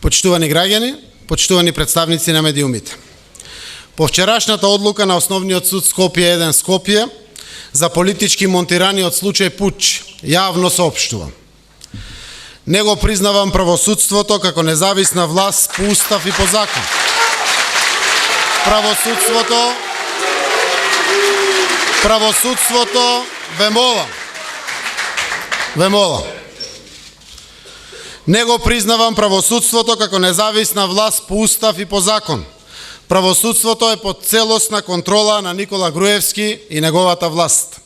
Почитувани граѓани, почитувани представници на медиумите. По вчерашната одлука на Основниот суд Скопје 1 Скопје за политички монтираниот случај пуч јавно соопштувам. Не го признавам правосудството како независна власт по устав и по закон. Правосудството ве молам. Не го признавам правосудството како независна власт по устав и по закон. Правосудството е под целосна контрола на Никола Груевски и неговата власт.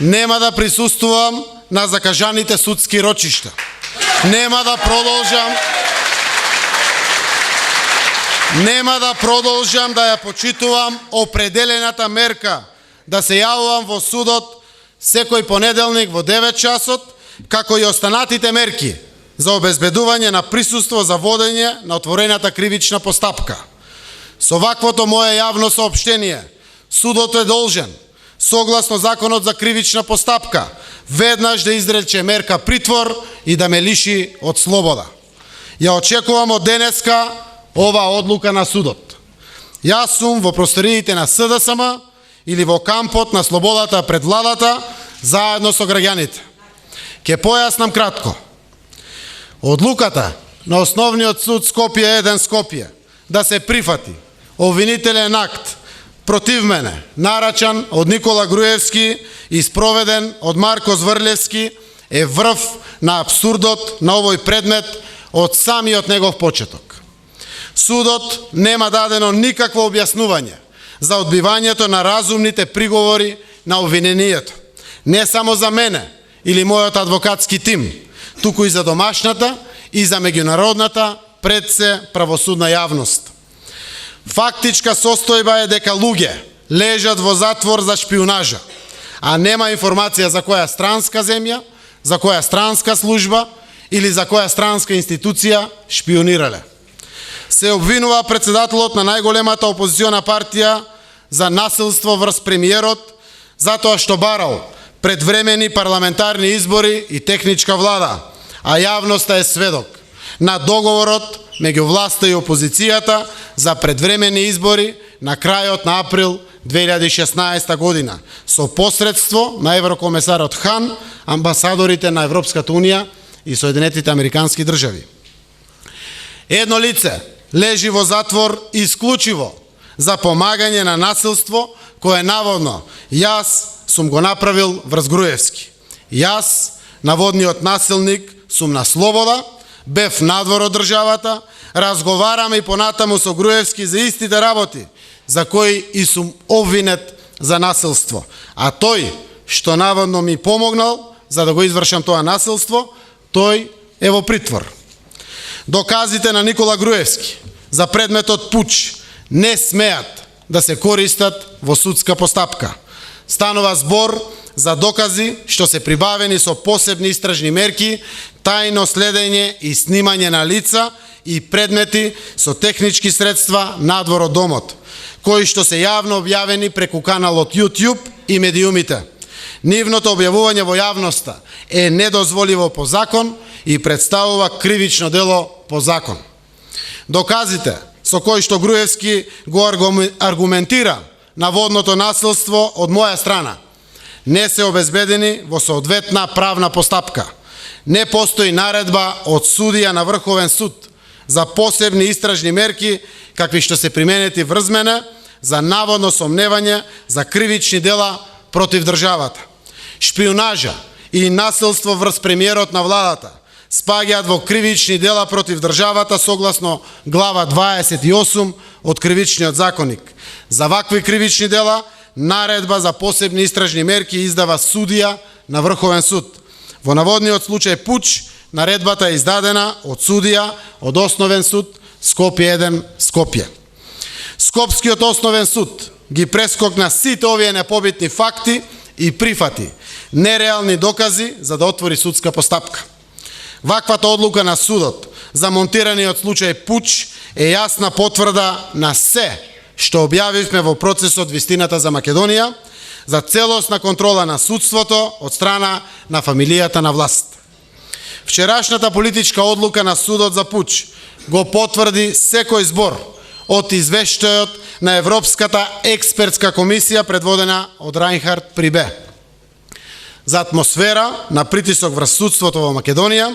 Нема да присуствувам на закажаните судски рочишта. Нема да продолжам да ја почитувам определената мерка да се јавувам во судот секој понеделник во 9 часот, како и останатите мерки за обезбедување на присуство за водење на отворената кривична постапка. Со ваквото мое јавно соопштение, судот е должен, согласно Законот за кривична постапка, веднаш да изрече мерка притвор и да ме лиши од слобода. Ја очекувам од денеска ова одлука на судот. Јас сум во просториите на СДСМ или во кампот на слободата пред владата, заедно со граѓаните. Ке појаснам кратко. Одлуката на Основниот суд Скопје 1 Скопје да се прифати обвинителен акт против мене, нарачан од Никола Груевски и спроведен од Марко Зврлевски, е врв на апсурдот на овој предмет од самиот негов почеток. Судот нема дадено никакво објаснување за одбивањето на разумните приговори на обвинението. Не само за мене или мојот адвокатски тим, туку и за домашната и за меѓународната пред се правосудна јавност. Фактичка состојба е дека луѓе лежат во затвор за шпионажа, а нема информација за која странска земја, за која странска служба или за која странска институција шпионирале. Се обвинува председателот на најголемата опозициона партија за насилство врз премиерот, затоа што барал предвремени парламентарни избори и техничка влада, а јавноста е сведок на договорот меѓу власта и опозицијата за предвремени избори на крајот на април 2016 година, со посредство на еврокомесарот Хан, амбасадорите на Европската унија и Соединетите Американски држави. Едно лице лежи во затвор исклучиво за помагање на насилство кое наводно јас сум го направил врз Груевски. Јас, наводниот насилник, сум на слобода, бев надвор од државата, разговарам и понатаму со Груевски за истите работи, за кои и сум обвинет за насилство. А тој, што наводно ми помогнал за да го извршам тоа насилство, тој е во притвор. Доказите на Никола Груевски за предметот пуч не смеат да се користат во судска постапка. Станува збор за докази што се прибавени со посебни истражни мерки, тајно следење и снимање на лица и предмети со технички средства надвор од домот, кои што се јавно објавени преку каналот YouTube и медиумите. Нивното објавување во јавноста е недозволиво по закон и представува кривично дело по закон. Доказите со кои што Груевски го аргументира наводното насилство од моја страна не се обезбедени во соодветна правна постапка. Не постои наредба од судија на Врховен суд за посебни истражни мерки какви што се применети врз мене за наводно сомневање за кривични дела против државата. Шпионажа и насилство врз премиерот на владата спаѓаат во кривични дела против државата согласно глава 28 од Кривичниот законник. За вакви кривични дела наредба за посебни истражни мерки издава судија на Врховен суд. Во наводниот случај пуч наредбата е издадена од судија од Основен суд Скопје 1 Скопје. Скопскиот Основен суд ги прескокна сите овие непобитни факти и прифати нереални докази за да отвори судска постапка. Ваквата одлука на судот за монтираниот случај пуч е јасна потврда на се што објавивме во процесот Вистината за Македонија за целосна контрола на судството од страна на фамилијата на власт. Вчерашната политичка одлука на судот за пуч го потврди секој збор од извештајот на Европската експертска комисија предводена од Рајнхард Прибе. За атмосфера на притисок врз судството во Македонија,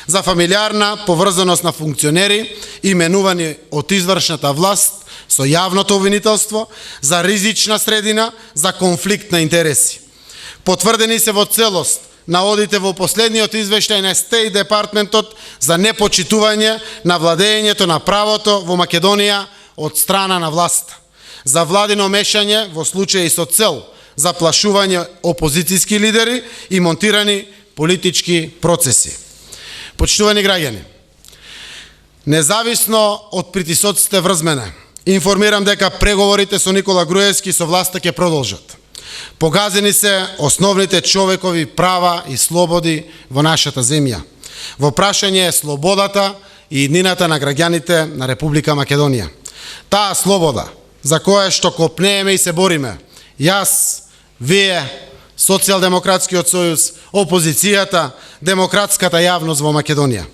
за фамилиарна поврзаност на функционери именувани од извршната власт со јавното обвинителство, за ризична средина, за конфликт на интереси. Потврдени се во целост наводите во последниот извештај на State Департментот за непочитување на владењето на правото во Македонија од страна на власта, за владино мешање во случаи со цел заплашување опозицијски лидери и монтирани политички процеси. Почитувани граѓани, независно од притисоците врз мене, информирам дека преговорите со Никола Груевски со власта ќе продолжат. Погазени се основните човекови права и слободи во нашата земја. Во прашање е слободата и иднината на граѓаните на Република Македонија. Таа слобода, за која што копнееме и се бориме, јас, вие, Социјалдемократскиот сојуз, опозицијата, демократската јавност во Македонија.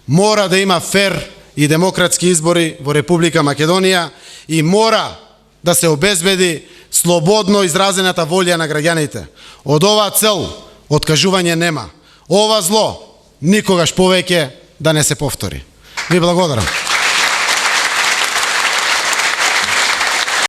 Мора да има фер и демократски избори во Република Македонија и мора да се обезбеди слободно изразената волја на граѓаните. Од оваа цел откажување нема. Ова зло никогаш повеќе да не се повтори. Ви благодарам.